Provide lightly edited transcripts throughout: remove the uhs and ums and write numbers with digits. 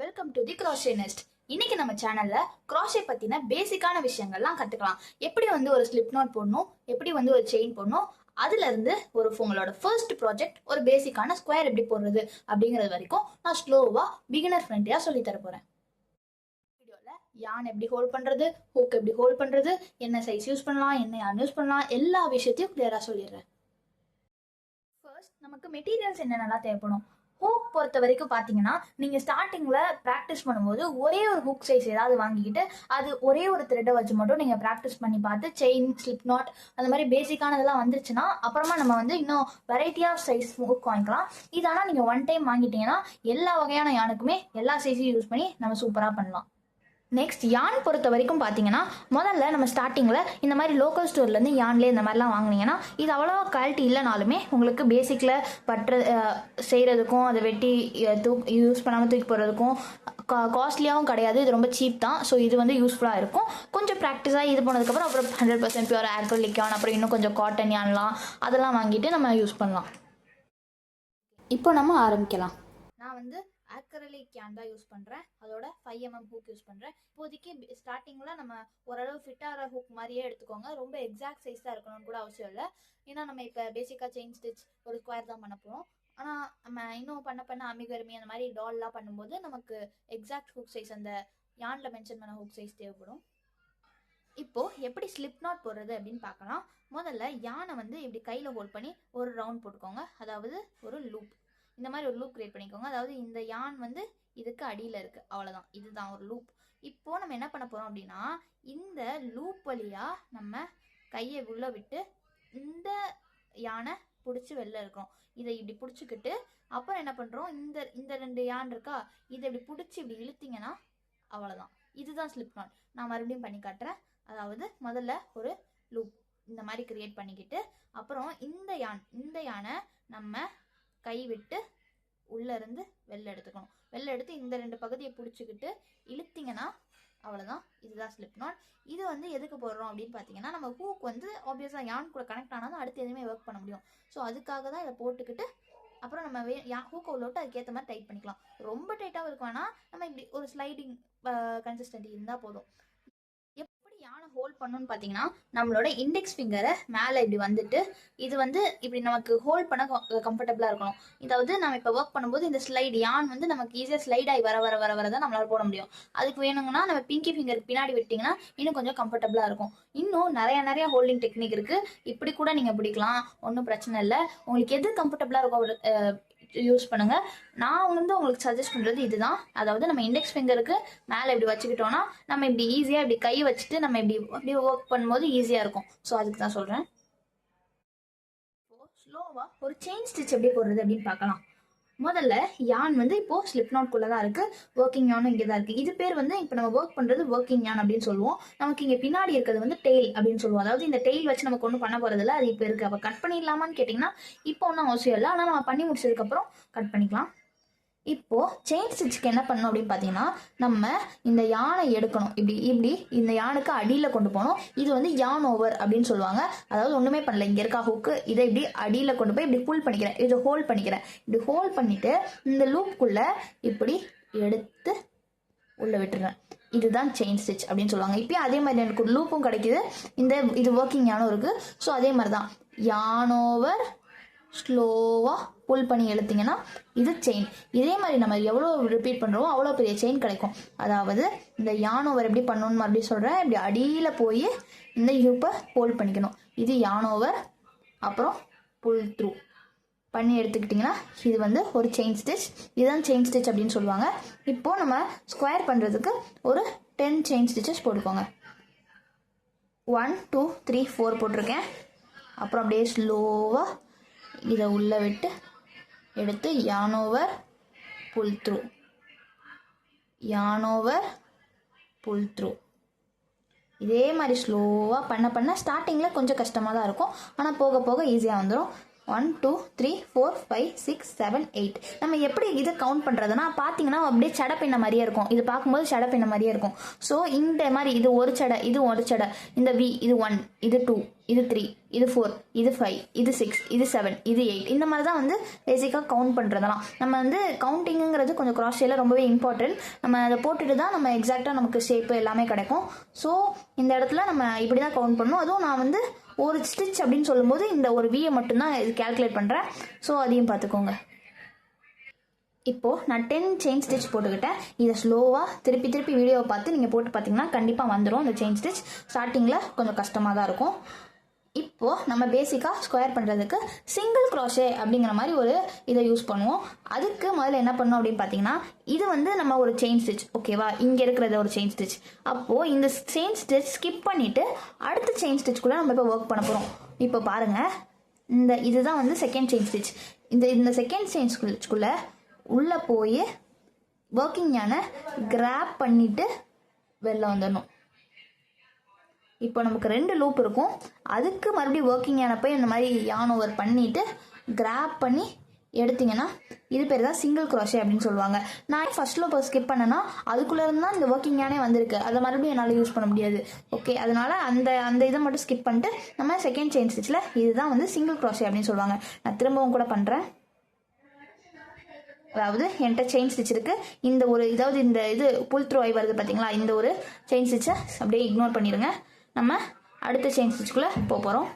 Welcome to the crochet nest. இன்னைக்கு நம்ம சேனல்ல க்ரோஷே பத்தின பேசிக்கான விஷயங்கள்லாம் கத்துக்கலாம். எப்படி ஒரு ஸ்லிப் நாட் போடணும், எப்படி ஒரு செயின் போடணும், அதுல இருந்து உங்களோட ஃபர்ஸ்ட் ப்ராஜெக்ட் ஒரு பேசிக்கான ஸ்கொயர் எப்படி போடுறது அப்படிங்கிறது வரைக்கும் நான் ஸ்லோவா பிகினர் ஃப்ரெண்ட்லியா சொல்லி தர போறேன். வீடியோல யான் எப்படி ஹோல்ட் பண்றது, ஹூக் எப்படி ஹோல்ட் பண்றது, என்ன சைஸ் யூஸ் பண்ணலாம், என்ன யான் யூஸ் பண்ணலாம், எல்லா விஷயத்தையும் கிளியரா சொல்லிடுறேன். ஃபர்ஸ்ட் நமக்கு மெட்டீரியல்ஸ் என்னென்னலாம் தேவைப்படும். ஹூக் பொறுத்த வரைக்கும் பார்த்தீங்கன்னா, நீங்கள் ஸ்டார்டிங்கில் ப்ராக்டிஸ் பண்ணும்போது ஒரே ஒரு ஹூக் சைஸ் ஏதாவது வாங்கிக்கிட்டு அது ஒரே ஒரு த்ரெட்டை வச்சு மட்டும் நீங்கள் ப்ராக்டிஸ் பண்ணி பார்த்து செயின், ஸ்லிப் நாட் அந்த மாதிரி பேசிக்கானதெல்லாம் வந்துருச்சுன்னா அப்புறமா நம்ம இன்னும் வெரைட்டி ஆஃப் சைஸ் ஹூக் வாங்கிக்கலாம். இது ஆனால் நீங்கள் ஒன் டைம் வாங்கிட்டீங்கன்னா எல்லா வகையான யானுக்குமே எல்லா சைஸையும் யூஸ் பண்ணி நம்ம சூப்பராக பண்ணலாம். நெக்ஸ்ட் யான் பொறுத்த வரைக்கும் பார்த்தீங்கன்னா, முதல்ல நம்ம ஸ்டார்டிங்கில் இந்த மாதிரி லோக்கல் ஸ்டோர்லேருந்து யான்லேயே இந்த மாதிரிலாம் வாங்கினீங்கன்னா இது அவ்வளோவா குவாலிட்டி இல்லைனாலுமே உங்களுக்கு பேசிக்கில் செய்கிறதுக்கும் அதை வெட்டி யூஸ் பண்ணாமல் தூக்கி போடுறதுக்கும் காஸ்ட்லியாகவும் கிடையாது. இது ரொம்ப சீப் தான். ஸோ இது யூஸ்ஃபுல்லாக இருக்கும். கொஞ்சம் ப்ராக்டிஸாக இது போனதுக்கப்புறம் அப்புறம் 100% பியூர் ஆக்ரிலிக் யான், அப்புறம் இன்னும் கொஞ்சம் காட்டன் யான்லாம் அதெல்லாம் வாங்கிட்டு நம்ம யூஸ் பண்ணலாம். இப்போ நம்ம ஆரம்பிக்கலாம். நான் ஆக்ரிலிக் யான் தான் யூஸ் பண்ணுறேன். அதோட 5mm ஹூக் யூஸ் பண்ணுறேன். இப்போதைக்கு ஸ்டார்டிங்கில் நம்ம ஓரளவு ஃபிட்டாகிற ஹூக் மாதிரியே எடுத்துக்கோங்க. ரொம்ப எக்ஸாக்ட் சைஸ் தான் இருக்கணும்னு கூட அவசியம் இல்லை. ஏன்னா நம்ம இப்போ பேசிக்காக செயின் ஸ்டிச் ஒரு ஸ்கொயர் தான் பண்ண போகிறோம். ஆனால் நம்ம இன்னும் பண்ண அமிகர்மி அந்த மாதிரி டால்லாம் பண்ணும்போது நமக்கு எக்ஸாக்ட் ஹூக் சைஸ் அந்த யானில் மென்ஷன் பண்ண ஹூக் சைஸ் தேவைப்படும். இப்போது எப்படி ஸ்லிப் நாட் போடுறது அப்படின்னு பார்க்கலாம். முதல்ல யானை இப்படி கையில் ஹோல்ட் பண்ணி ஒரு ரவுண்ட் போட்டுக்கோங்க. அதாவது ஒரு லூப், இந்த மாதிரி ஒரு லூப் கிரியேட் பண்ணிக்கோங்க. அதாவது இந்த யான் இதுக்கு அடியில் இருக்குது, அவ்வளோதான். இதுதான் ஒரு லூப். இப்போது நம்ம என்ன பண்ண போகிறோம் அப்படின்னா, இந்த லூப் வழியாக நம்ம கையை உள்ளே விட்டு இந்த யானை பிடிச்சி வெளில இருக்கிறோம். இதை இப்படி பிடிச்சிக்கிட்டு அப்புறம் என்ன பண்ணுறோம், இந்த ரெண்டு யான் இருக்கா, இதை இப்படி பிடிச்சி இப்படி இழுத்திங்கன்னா அவ்வளோதான். இதுதான் ஸ்லிப் நாட். நான் மறுபடியும் பண்ணி காட்டுறேன். அதாவது முதல்ல ஒரு லூப் இந்த மாதிரி கிரியேட் பண்ணிக்கிட்டு அப்புறம் இந்த யானை நம்ம கை விட்டு உள்ளே இருந்து வெளில எடுத்துக்கணும். வெளில எடுத்து இந்த ரெண்டு பகுதியை பிடிச்சிக்கிட்டு இழுத்திங்கன்னா அவ்வளோதான். இதுதான் ஸ்லிப் நாட். இது எதுக்கு போடுறோம் அப்படின்னு பார்த்தீங்கன்னா, நம்ம ஹூக் ஆப்வியஸாக யான் கூட கனெக்ட் ஆனால் தான் அடுத்து எதுவுமே ஒர்க் பண்ண முடியும். ஸோ அதுக்காக தான் இதை போட்டுக்கிட்டு அப்புறம் நம்ம ஹூக்கை உள்ள விட்டு அதுக்கேற்ற மாதிரி டைட் பண்ணிக்கலாம். ரொம்ப டைட்டாகவும் இருக்க வேணாம், நம்ம இப்படி ஒரு ஸ்லைடிங் கன்சிஸ்டன்சி இருந்தால் போதும். யானை ஹோல்ட் பண்ணணும்னு பார்த்தீங்கன்னா, நம்மளோட இண்டெக்ஸ் ஃபிங்கரை மேலே இப்படி வந்துட்டு இது இப்படி நமக்கு ஹோல்ட் பண்ண கம்ஃபர்டபுளாக இருக்கணும். இதாவது நம்ம இப்போ ஒர்க் பண்ணும்போது இந்த ஸ்லைடு யான் நமக்கு ஈஸியாக ஸ்லைட் ஆகி வர தான் நம்மளால் போட முடியும். அதுக்கு வேணுங்கன்னா நம்ம பிங்கி ஃபிங்கருக்கு பின்னாடி விட்டிங்கன்னா இன்னும் கொஞ்சம் கம்ஃபர்டபுளாக இருக்கும். இன்னும் நிறைய ஹோல்டிங் டெக்னிக் இருக்குது. இப்படி கூட நீங்கள் பிடிக்கலாம், ஒன்றும் பிரச்சனை இல்லை. உங்களுக்கு எது கம்ஃபர்டபுளாக இருக்கும் யூஸ் பண்ணுங்க. நான் உங்களுக்கு சஜஸ்ட் பண்ணுறது இதுதான். அதாவது நம்ம இண்டெக்ஸ் ஃபிங்கருக்கு மேலே இப்படி வச்சுக்கிட்டோம்னா நம்ம இப்படி ஈஸியாக இப்படி கை வச்சுட்டு நம்ம இப்படி ஒர்க் பண்ணும்போது ஈஸியாக இருக்கும். ஸோ அதுக்கு தான் சொல்கிறேன். ஸ்லோவாக ஒரு செயின் ஸ்டிச் எப்படி போடுறது அப்படின்னு பார்க்கலாம். முதல்ல யான் இப்போ ஸ்லிப் நாட்குள்ளே தான் இருக்குது. ஒர்க்கிங் யானும் இங்கே தான் இருக்குது. இது பேர் இப்போ நம்ம ஒர்க் பண்ணுறது ஒர்க்கிங் யான் அப்படின்னு சொல்லுவோம். நமக்கு இங்கே பின்னாடி இருக்கிறது டெயில் அப்படின்னு சொல்லுவோம். அதாவது இந்த டெயில் வச்சு நமக்கு ஒன்றும் பண்ண போகிறதில்ல, அது இப்போ இருக்குது. அப்போ கட் பண்ணிடலாமான்னு கேட்டிங்கன்னா இப்போ ஒன்றும் அவசியம் இல்லை. ஆனால் நம்ம பண்ணி முடிச்சதுக்கப்புறம் கட் பண்ணிக்கலாம். இப்போது செயின் ஸ்டிச்சுக்கு என்ன பண்ணணும் அப்படின்னு பார்த்தீங்கன்னா, நம்ம இந்த யானை எடுக்கணும். இப்படி இந்த யானுக்கு அடியில் கொண்டு போகணும். இது யான் ஓவர் அப்படின்னு சொல்லுவாங்க. அதாவது ஒன்றுமே பண்ணல, இங்கே இருக்கா ஹூக்கு, இதை இப்படி அடியில் கொண்டு போய் இப்படி புல் பண்ணிக்கிறேன், இதை ஹோல்ட் பண்ணிக்கிறேன். இப்படி ஹோல்ட் பண்ணிவிட்டு இந்த லூப்புக்குள்ளே இப்படி எடுத்து உள்ளே விட்டுருவேன். இதுதான் செயின் ஸ்டிச் அப்படின்னு சொல்லுவாங்க. இப்போயும் அதே மாதிரி எனக்கு ஒரு லூப்பும் கிடைக்குது, இது ஒர்க்கிங் யானும் இருக்குது. ஸோ அதே மாதிரி தான் யான் ஓவர் ஸ்லோவாக புல் பண்ணி எடுத்திங்கன்னா இது செயின். இதே மாதிரி நம்ம எவ்வளோ ரிப்பீட் பண்ணுறோமோ அவ்வளோ பெரிய செயின் கிடைக்கும். அதாவது இந்த யான் ஓவர் எப்படி பண்ணணும்னு மறுபடியும் சொல்கிறேன். இப்படி அடியில் போய் இந்த ஹூப்பை ஹோல்ட் பண்ணிக்கணும். இது யான் ஓவர், அப்புறம் புல் த்ரூ பண்ணி எடுத்துக்கிட்டிங்கன்னா இது ஒரு செயின் ஸ்டிச். இதுதான் செயின் ஸ்டிச் அப்படின்னு சொல்லுவாங்க. இப்போது நம்ம ஸ்கொயர் பண்ணுறதுக்கு ஒரு 10 செயின் ஸ்டிச்சஸ் போட்டுக்கோங்க. 1 2 3 4 போட்டிருக்கேன். அப்புறம் அப்படியே ஸ்லோவாக இதை உள்ளே விட்டு எடுத்து yarn over pull through, yarn over pull through. இதே மாதிரி ஸ்லோவாக பண்ண ஸ்டார்டிங்கில் கொஞ்சம் கஷ்டமாக தான் இருக்கும். ஆனால் போக போக ஈஸியாக வந்துடும். 1 2 3 4 5 6 7 8. நம்ம எப்படி இதை கவுண்ட் பண்றதுன்னா பார்த்தீங்கன்னா அப்படியே சடை பின்ன மாதிரியே இருக்கும். இது பார்க்கும்போது சடை பின்ன மாதிரியே இருக்கும். ஸோ இந்த மாதிரி இது ஒரு சடை, இது ஒரு சடை, இந்த வி இது 1, இது 2, இது 3, இது 4, இது 5, இது 6, இது 7, இது 8. இந்த மாதிரி தான் வந்து பேசிக்காக கவுண்ட் பண்ணுறதெல்லாம். நம்ம வந்து கவுண்டிங்கிறது கொஞ்சம் க்ராஷேல ரொம்பவே இம்பார்ட்டன்ட். நம்ம அதை போட்டுட்டு தான் நம்ம எக்ஸாக்டாக நமக்கு ஷேப்பு எல்லாமே கிடைக்கும். ஸோ இந்த இடத்துல நம்ம இப்படி தான் கவுண்ட் பண்ணணும். அதுவும் நான் வந்து ஒரு ஸ்டிச் அப்படின்னு சொல்லும்போது இந்த ஒரு வியை மட்டும்தான் இது கேல்குலேட் பண்ணுறேன். ஸோ அதையும் பார்த்துக்கோங்க. இப்போது நான் 10 செயின் ஸ்டிச் போட்டுக்கிட்டேன். இதை ஸ்லோவாக திருப்பி வீடியோவை பார்த்து நீங்கள் போட்டு பார்த்தீங்கன்னா கண்டிப்பாக வந்துடும். இந்த செயின் ஸ்டிச் ஸ்டார்டிங்கில் கொஞ்சம் கஷ்டமாக தான் இருக்கும். இப்போது நம்ம பேசிக்காக ஸ்கொயர் பண்ணுறதுக்கு சிங்கிள் க்ரோஷே அப்படிங்கிற மாதிரி ஒரு இதை யூஸ் பண்ணுவோம். அதுக்கு முதல்ல என்ன பண்ணணும் அப்படின்னு பார்த்தீங்கன்னா, இது வந்து நம்ம ஒரு செயின் ஸ்டிச், ஓகேவா, இங்கே இருக்கிறது ஒரு செயின் ஸ்டிச். அப்போது இந்த செயின் ஸ்டிச் ஸ்கிப் பண்ணிவிட்டு அடுத்த செயின் ஸ்டிச்சுக்குள்ளே நம்ம இப்போ ஒர்க் பண்ண போகிறோம். இப்போ பாருங்கள், இதுதான் வந்து செகண்ட் செயின் ஸ்டிச். இந்த செகண்ட் செயின் ஸ்டிச்சுக்குள்ளே உள்ளே போய் ஒர்க்கிங் யானை கிராப் பண்ணிவிட்டு வெளில வந்துடணும். இப்போ நமக்கு 2 லூப் இருக்கும். அதுக்கு மறுபடியும் ஒர்க்கிங் யானை போய் இந்த மாதிரி யான் ஓவர் பண்ணிவிட்டு கிராப் பண்ணி எடுத்தீங்கன்னா இது பேர் தான் சிங்கிள் க்ரோஷே அப்படின்னு சொல்லுவாங்க. நான் ஃபர்ஸ்ட் லூப் ஸ்கிப் பண்ணேன்னா அதுக்குள்ளே இருந்து தான் இந்த ஒர்க்கிங் யானே வந்திருக்கு. அதை மறுபடியும் என்னால் யூஸ் பண்ண முடியாது. ஓகே, அதனால அந்த இதை மட்டும் ஸ்கிப் பண்ணிட்டு நம்ம செகண்ட் செயின் ஸ்டிச்சில் இதுதான் வந்து சிங்கிள் க்ரோஷே அப்படின்னு சொல்லுவாங்க. நான் திரும்பவும் கூட பண்ணுறேன். அதாவது என்கிட்ட செயின் ஸ்டிச் இருக்குது. இந்த ஒரு இந்த இது புல் த்ரூ ஐ வருது பார்த்தீங்களா, இந்த ஒரு செயின் ஸ்டிச்சை அப்படியே இக்னோர் பண்ணிடுங்க. நம்ம அடுத்த செயின் ஸ்டிச்சுக்குள்ளே போகிறோம்.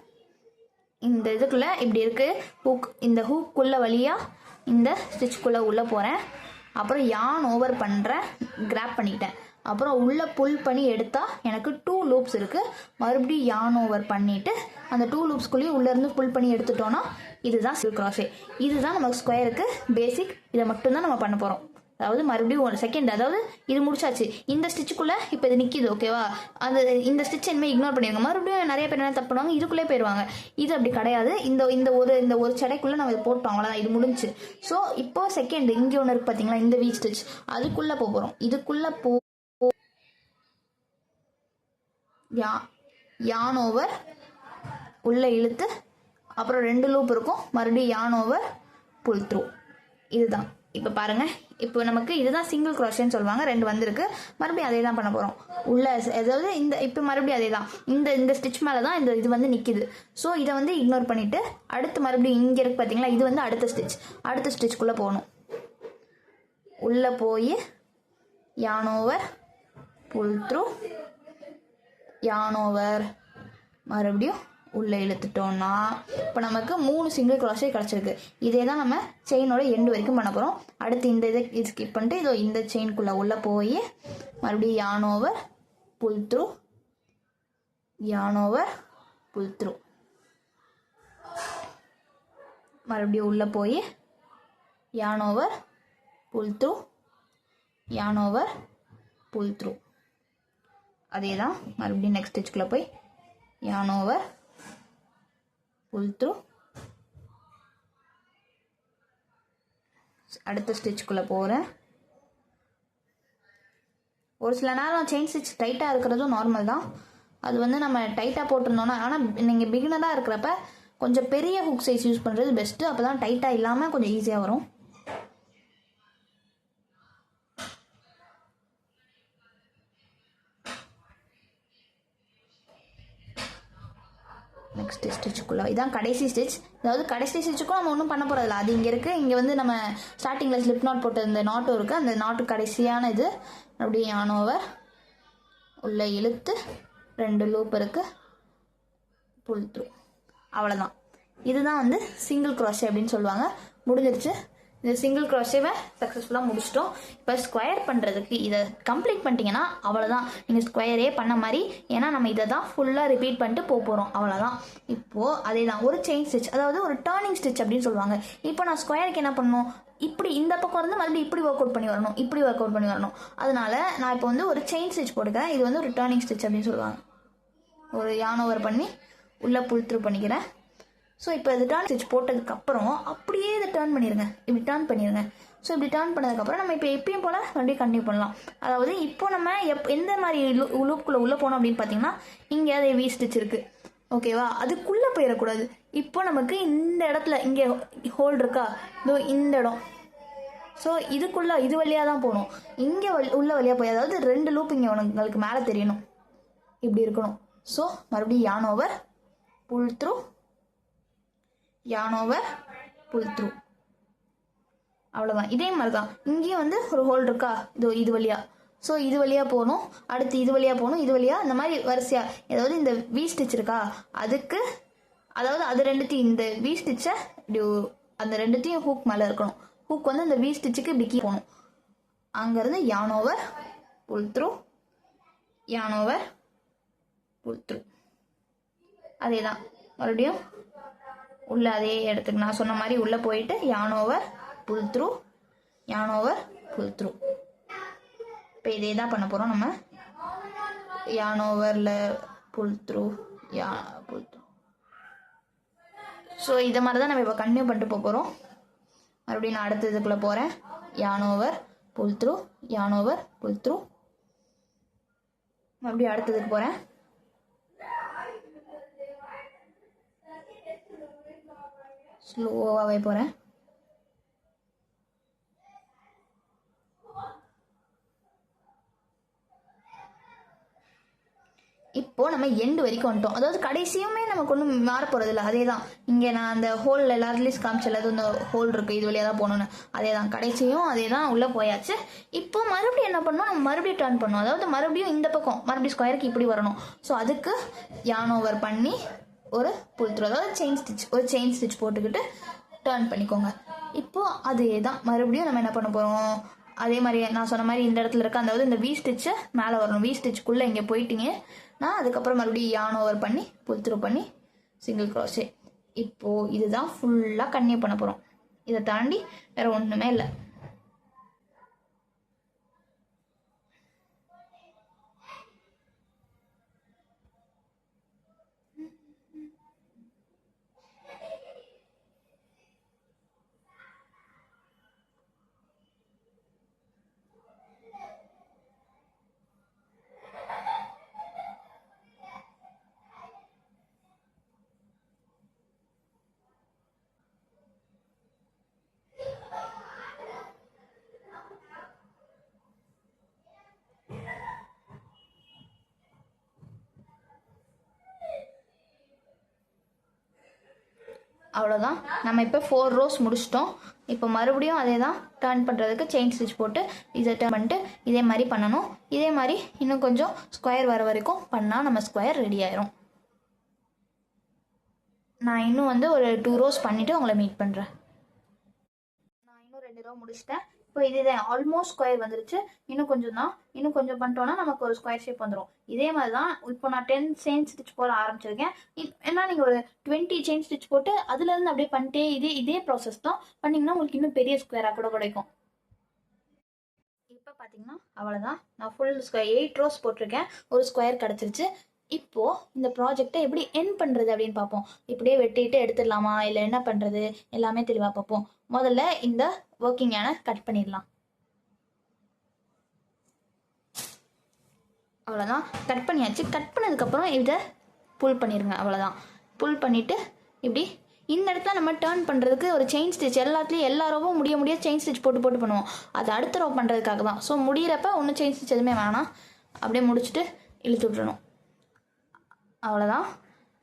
இந்த இதுக்குள்ளே இப்படி இருக்குது ஹூக். இந்த ஹூக்குள்ளே வழியாக இந்த ஸ்டிச்சுக்குள்ளே உள்ளே போகிறேன். அப்புறம் யான் ஓவர் பண்ணுறேன், கிராப் பண்ணிக்கிட்டேன். அப்புறம் உள்ளே புல் பண்ணி எடுத்தால் எனக்கு 2 லூப்ஸ் இருக்குது. மறுபடியும் யான் ஓவர் பண்ணிவிட்டு அந்த 2 லூப்ஸ்குள்ளேயும் உள்ளேருந்து புல் பண்ணி எடுத்துட்டோன்னா இதுதான் சிங்கிள் க்ரோஷே. இதுதான் நமக்கு ஸ்கொயருக்கு பேசிக். இதை மட்டும்தான் நம்ம பண்ண போகிறோம். அதாவது மறுபடியும் ஒரு செகண்ட், அதாவது இது முடிச்சாச்சு. இந்த ஸ்டிச்சுக்குள்ளே இப்போ இது நிற்கிது, ஓகேவா. இந்த ஸ்டிச் இனிமேல் இக்னோர் பண்ணிடுங்க. மறுபடியும் நிறைய பேர் என்ன தப்பு பண்ணுவாங்க, இதுக்குள்ளே போயிடுவாங்க. இது அப்படி கிடையாது. இந்த ஒரு சடைக்குள்ளே நம்ம இதை போட்டோம், அவ்வளோதான், இது முடிஞ்சு. ஸோ இப்போ செகண்ட் இங்கே ஒன்று இருக்குது பார்த்தீங்களா, இந்த வி ஸ்டிச், அதுக்குள்ளே போகிறோம். இதுக்குள்ளே யான் ஓவர் உள்ளே இழுத்து அப்புறம் 2 லூப் இருக்கும். மறுபடியும் யான் ஓவர் புல் த்ரூ. இதுதான். இப்போ பாருங்கள், இப்போ நமக்கு இதுதான் சிங்கிள் க்ரோஷேன்னு சொல்லுவாங்க. 2 வந்திருக்கு. மறுபடியும் அதே தான் பண்ண போகிறோம். அதாவது இப்போ மறுபடியும் அதே தான். இந்த ஸ்டிச் மேலே தான் இது வந்து நிற்கிது. ஸோ இதை வந்து இக்னோர் பண்ணிவிட்டு அடுத்து மறுபடியும் இங்கே இருக்குது பார்த்தீங்களா, இது வந்து அடுத்த ஸ்டிச்சுக்குள்ளே போகணும். உள்ளே போய் yarn over pull through, yarn over, மறுபடியும் உள்ளே இழுத்துட்டோம்னா இப்போ நமக்கு 3 சிங்கிள் க்ரோஷே கிடச்சிருக்கு. இதே தான் நம்ம செயினோட எண்டு வரைக்கும் பண்ண போகிறோம். அடுத்து இது ஸ்கிப் பண்ணிட்டு இந்த செயின்குள்ளே உள்ளே போய் மறுபடியும் yarn over pull through, yarn over pull through, மறுபடியும் உள்ளே போய் yarn over pull through, yarn over pull through. அதே தான் மறுபடியும் நெக்ஸ்ட் ஸ்டிச்சுக்குள்ளே போய் யான் ஓவர் புல் த்ரூ, அடுத்த ஸ்டிச்சுக்குள்ளே போகிறேன். ஒரு சில நேரம் செயின் ஸ்டிச் டைட்டாக இருக்கிறதும் நார்மல் தான். அது வந்து நம்ம டைட்டாக போட்டிருந்தோன்னா, ஆனால் நீங்கள் பிகினராக இருக்கிறப்ப கொஞ்சம் பெரிய ஹுக் சைஸ் யூஸ் பண்ணுறது பெஸ்ட்டு. அப்போ தான் டைட்டாக இல்லாமல் கொஞ்சம் ஈஸியாக வரும். நெக்ஸ்ட் ஸ்டிச்சுக்குள்ளே இதான் கடைசி ஸ்டிச். அதாவது கடைசி ஸ்டிச்சுக்கும் நம்ம ஒன்றும் பண்ண போகிறதில்ல. அது இங்கே இருக்குது. இங்கே வந்து நம்ம ஸ்டார்டிங்கில் ஸ்லிப் நாட் போட்ட இந்த நாட்டும் இருக்குது. அந்த நாட்டு கடைசியான இது அப்படியே யான் ஓவர் உள்ளே இழுத்து 2 லூப் இருக்குது, புல் த்ரூ. அவ்வளோதான். இதுதான் வந்து சிங்கிள் க்ரோஷே அப்படின்னு சொல்லுவாங்க. முடிஞ்சிருச்சு. இந்த சிங்கிள் க்ரோஷேவை சக்ஸஸ்ஃபுல்லாக முடிச்சிட்டோம். இப்போ ஸ்கொயர் பண்ணுறதுக்கு இதை கம்ப்ளீட் பண்ணிட்டீங்கன்னா அவ்வளோதான். நீங்கள் ஸ்கொயரே பண்ண மாதிரி. ஏன்னா நம்ம இதை தான் ஃபுல்லாக ரிப்பீட் பண்ணிட்டு போகிறோம். அவ்வளோதான். இப்போது அதே தான் ஒரு செயின் ஸ்டிச், அதாவது ஒரு டர்னிங் ஸ்டிச் அப்படின்னு சொல்லுவாங்க. இப்போ நான் ஸ்கொயருக்கு என்ன பண்ணணும், இப்படி இந்த பக்கம் இருந்து மறுபடியும் இப்படி ஒர்க் அவுட் பண்ணி வரணும், இப்படி ஒர்க் அவுட் பண்ணி வரணும். அதனால நான் இப்போ வந்து ஒரு செயின் ஸ்டிச் போட்டுக்கிறேன். இது வந்து ஒரு டர்னிங் ஸ்டிச் அப்படின்னு சொல்லுவாங்க. ஒரு யான் ஓவர் பண்ணி உள்ளே புல் த்ரூ பண்ணிக்கிறேன். ஸோ இப்போ இது டர்ன் ஸ்டிச் போட்டதுக்கப்புறம் அப்படியே இதை டர்ன் பண்ணிடுங்க, இப்படி டர்ன் பண்ணிடுங்க. ஸோ இப்படி டர்ன் பண்ணதுக்கப்புறம் நம்ம இப்போ எப்பயும் போல் மறுபடியும் கண்டினியூ பண்ணலாம். அதாவது இப்போ நம்ம எந்த மாதிரி லூப்புக்குள்ளே உள்ளே போனோம் அப்படின்னு பார்த்தீங்கன்னா, இங்கே அதே வி ஸ்டிச் இருக்குது, ஓகேவா. அதுக்குள்ளே போயிடக்கூடாது. இப்போ நமக்கு இந்த இடத்துல இங்கே ஹோல் இருக்கா, இதோ இந்த இடம். ஸோ இதுக்குள்ள இது வழியாக தான் போகணும். இங்கே உள்ள வழியாக போய், அதாவது 2 லூப் இங்கே உங்களுக்கு மேலே தெரியணும், இப்படி இருக்கணும். ஸோ மறுபடியும் yarn over, pull through, yarn over, pull through. அவ்வளோதான். இதே மாதிரி தான் இங்கேயும் வந்து ஒரு ஹோல் இருக்கா, இது வழியாக. ஸோ இது வழியாக போகணும், அடுத்து இது வழியாக போகணும், இது வழியாக, இந்த மாதிரி வரிசையாக. ஏதாவது இந்த வி ஸ்டிச் இருக்கா, அதுக்கு அதாவது அது ரெண்டுத்தையும், இந்த வி ஸ்டிச்சை இப்படி அந்த ரெண்டுத்தையும் ஹூக் மேலே இருக்கணும். ஹூக் வந்து அந்த வி ஸ்டிச்சுக்கு இப்படி கீழே போகணும். அங்கேருந்து yarn over, pull through, yarn over, pull through. அதே தான் மறுபடியும் உள்ள அதே இடத்துக்கு நான் சொன்ன மாதிரி உள்ளே போயிட்டு yarn over, pull through, yarn over, pull through. இப்போ இதே தான் பண்ண போகிறோம் நம்ம. yarn overல pull through, pull through. So இதை மாதிரி தான் நம்ம இப்போ கன்டினியூ பண்ணிட்டு போகிறோம். மறுபடியும் நான் அடுத்த இதுக்குள்ளே போகிறேன். yarn over, pull through, yarn over, pull through. மறுபடியும் அடுத்ததுக்கு போகிறேன். ஸ்லோவாகவே போகிறேன். இப்போ நம்ம எண்டு வரைக்கும் வந்துட்டோம். அதாவது கடைசியுமே நமக்கு ஒன்றும் மாற போகிறது இல்லை. அதே தான் இங்கே நான் அந்த ஹோல் எல்லாத்துலேயும் காமிச்சல, அது இந்த ஹோல் இருக்குது, இது வழியாக தான் போகணுன்னு. அதே தான் கடைசியும் அதே தான் உள்ளே போயாச்சு. இப்போ மறுபடியும் என்ன பண்ணோம், நம்ம மறுபடியும் டர்ன் பண்ணோம். அதாவது மறுபடியும் இந்த பக்கம் மறுபடியும் ஸ்கொயருக்கு இப்படி வரணும். ஸோ அதுக்கு yarn over பண்ணி ஒரு pull through, அதாவது செயின் ஸ்டிச் போட்டுக்கிட்டு டர்ன் பண்ணிக்கோங்க. இப்போது அதே தான் மறுபடியும் நம்ம என்ன பண்ண போகிறோம், அதே மாதிரி நான் சொன்ன மாதிரி இந்த இடத்துல இருக்க, அதாவது இந்த வி ஸ்டிச்சை மேலே வரணும். வி ஸ்டிச்சுக்குள்ளே இங்கே போயிட்டீங்க நான் அதுக்கப்புறம் மறுபடியும் yarn over பண்ணி pull through பண்ணி சிங்கிள் crochet. இப்போது இதுதான் ஃபுல்லாக கன்டினியூ பண்ண போகிறோம். இதை தாண்டி வேறு ஒன்றுமே இல்லை. அவ்வளோதான். நம்ம இப்போ 4 rows முடிச்சிட்டோம். இப்போ மறுபடியும் அதே தான் டர்ன் பண்ணுறதுக்கு செயின் ஸ்டிச் போட்டு இதை டர்ன் பண்ணிட்டு இதே மாதிரி பண்ணணும். இதே மாதிரி இன்னும் கொஞ்சம் ஸ்கொயர் வர வரைக்கும் பண்ணால் நம்ம ஸ்கொயர் ரெடி ஆயிரும். நான் இன்னும் வந்து ஒரு 2 rows பண்ணிவிட்டு உங்களை மீட் பண்ணுறேன். நான் இன்னும் 2 row முடிச்சிட்டேன். இப்போ இதுதான் ஆல்மோஸ்ட் ஸ்கொயர் வந்துருச்சு. இன்னும் கொஞ்சம் பண்ணிட்டோன்னா நமக்கு ஒரு ஸ்கொயர் ஷேப் வந்துடும். இதே மாதிரி தான் இப்போ நான் 10 செயின் ஸ்டிச் போட ஆரம்பிச்சிருக்கேன். ஏன்னா நீங்கள் ஒரு 20 செயின் ஸ்டிச் போட்டு அதுலேருந்து அப்படியே பண்ணிட்டே இதே ப்ராசஸ் தான் பண்ணிங்கன்னா உங்களுக்கு இன்னும் பெரிய ஸ்கொயராக கூட கிடைக்கும். இப்போ பார்த்தீங்கன்னா அவ்வளோதான். நான் ஃபுல் ஸ்கொயர் 8 rows போட்டிருக்கேன். ஒரு ஸ்கொயர் கிடச்சிருச்சு. இப்போது இந்த ப்ராஜெக்டை எப்படி என் பண்ணுறது அப்படின்னு பார்ப்போம். இப்படியே வெட்டிட்டு எடுத்துடலாமா இல்லை என்ன பண்ணுறது எல்லாமே தெளிவாக பார்ப்போம். முதல்ல இந்த ஒர்க்கிங் யானை கட் பண்ணிடலாம். அவ்வளோதான், கட் பண்ணியாச்சு. கட் பண்ணதுக்கப்புறம் இதை புல் பண்ணிடுங்க. அவ்வளோதான், புல் பண்ணிவிட்டு இப்படி இந்த இடத்துல நம்ம டர்ன் பண்ணுறதுக்கு ஒரு செயின் ஸ்டிச் எல்லாத்துலேயும் எல்லா ரோவும் முடிய செயின் ஸ்டிச் போட்டு பண்ணுவோம். அது அடுத்த ரோ பண்ணுறதுக்காக தான். ஸோ முடிகிறப்ப ஒன்றும் செயின் ஸ்டிச் எதுவுமே வேணாம், அப்படியே முடிச்சுட்டு இழுத்து விட்றணும். அவ்வளோதான்.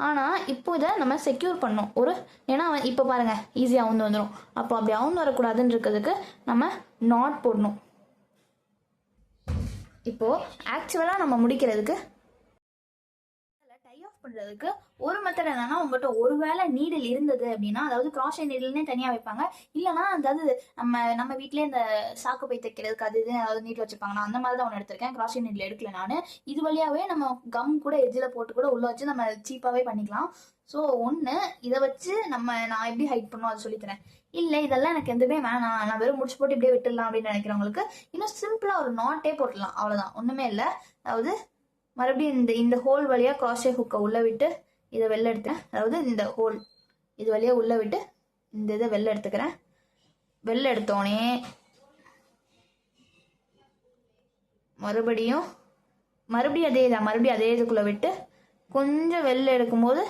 ஆனால் இப்போ இதை நம்ம செக்யூர் பண்ணோம் ஏன்னா இப்போ பாருங்கள் ஈஸியாக அவுந்து வந்துடும். அப்போ அப்படி அவுந்து வரக்கூடாதுன்னு இருக்கிறதுக்கு நம்ம நாட் போடணும். இப்போது ஆக்சுவலாக நம்ம முடிக்கிறதுக்கு டை ஆஃப் பண்ணுறதுக்கு ஒரு மெத்தட் என்னன்னா, உங்கள்கிட்ட ஒரு வேளை நீடில் இருந்தது அப்படின்னா, அதாவது கிராஷே நீடில்னே தனியாக வைப்பாங்க. இல்லைனா அதாவது நம்ம வீட்டிலே இந்த சாக்கு பை தைக்கிறதுக்கு அது அதாவது நீட்டில் வச்சுருப்பாங்க. நான் அந்த மாதிரி தான் ஒன்று எடுத்திருக்கேன். கிராஷே நீடில் எடுக்கல நான். இது வழியாகவே நம்ம கம் கூட எஜ்ஜில் போட்டு கூட உள்ளே வச்சு நம்ம சீப்பாகவே பண்ணிக்கலாம். ஸோ இதை வச்சு நான் எப்படி ஹைட் பண்ணுவோம் அதை சொல்லித்தரேன். இல்லை இதெல்லாம் எனக்கு எதுவுமே வேணாம், நான் வெறும் முடிச்சு போட்டு இப்படியே விட்டுடலாம் அப்படின்னு நினைக்கிறவங்களுக்கு இன்னும் சிம்பிளாக ஒரு நாட்டே போட்டுடலாம். அவ்வளோதான், ஒன்றுமே இல்லை. அதாவது மறுபடியும் இந்த ஹோல் வழியாக கிராஷே ஹுக்கை உள்ளே விட்டு இதை வெளில எடுத்தேன். அதாவது இந்த ஹோல் இது வழியாக உள்ளே விட்டு இந்த இதை வெளில எடுத்துக்கிறேன். வெளில எடுத்தோடனே மறுபடியும் அதே தான், மறுபடியும் அதே இதுக்குள்ளே விட்டு கொஞ்சம் வெளில எடுக்கும்போது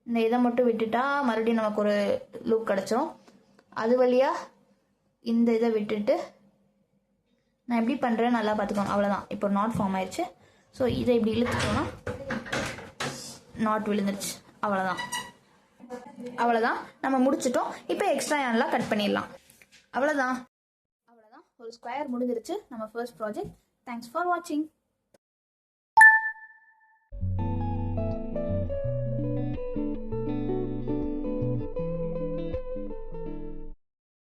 இந்த இதை மட்டும் விட்டுட்டா மறுபடியும் நமக்கு ஒரு லூப் கிடச்சிரும். அது வழியாக இந்த இதை விட்டுட்டு நான் எப்படி பண்ணுறேன் நல்லா பார்த்துக்கோங்க. அவ்வளோதான். இப்போ நாட் ஃபார்ம் ஆயிடுச்சு. ஸோ இதை இப்படி இழுத்துட்டோன்னா நாட் விழுந்துருச்சு. அவ்வளோதான் நம்ம முடிச்சிட்டோம். இப்போ எக்ஸ்ட்ரா யான்லாம் கட் பண்ணிடலாம். அவ்வளோதான். ஒரு ஸ்கொயர் முடிஞ்சிருச்சு நம்ம ஃபர்ஸ்ட் ப்ராஜெக்ட். தேங்க்ஸ் ஃபார் வாட்சிங்.